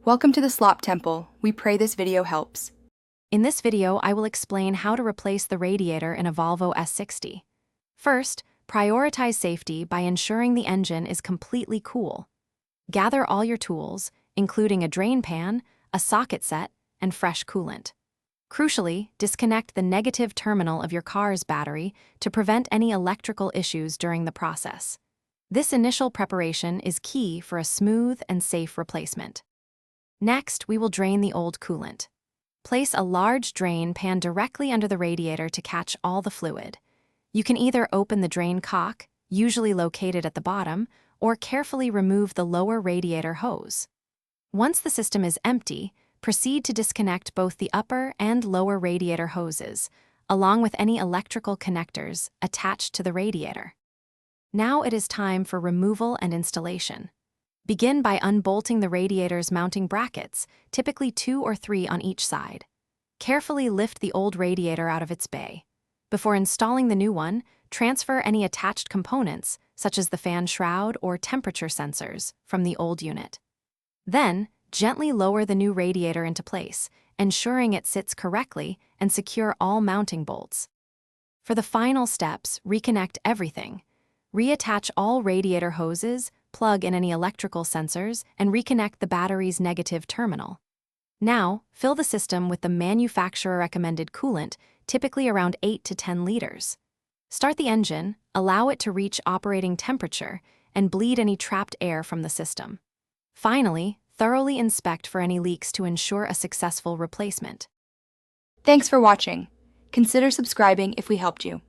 Welcome to the Slop Temple. We pray this video helps. In this video, I will explain how to replace the radiator in a Volvo S60. First, prioritize safety by ensuring the engine is completely cool. Gather all your tools, including a drain pan, a socket set, and fresh coolant. Crucially, disconnect the negative terminal of your car's battery to prevent any electrical issues during the process. This initial preparation is key for a smooth and safe replacement. Next, we will drain the old coolant. Place a large drain pan directly under the radiator to catch all the fluid. You can either open the drain cock, usually located at the bottom, or carefully remove the lower radiator hose. Once the system is empty, proceed to disconnect both the upper and lower radiator hoses, along with any electrical connectors attached to the radiator. Now it is time for removal and installation. Begin by unbolting the radiator's mounting brackets, typically 2 or 3 on each side. Carefully lift the old radiator out of its bay. Before installing the new one, transfer any attached components, such as the fan shroud or temperature sensors, from the old unit. Then, gently lower the new radiator into place, ensuring it sits correctly and secure all mounting bolts. For the final steps, reconnect everything. Reattach all radiator hoses, plug in any electrical sensors, and reconnect the battery's negative terminal. Now, fill the system with the manufacturer-recommended coolant, typically around 8 to 10 liters. Start the engine, allow it to reach operating temperature, and bleed any trapped air from the system. Finally, thoroughly inspect for any leaks to ensure a successful replacement. Thanks for watching. Consider subscribing if we helped you.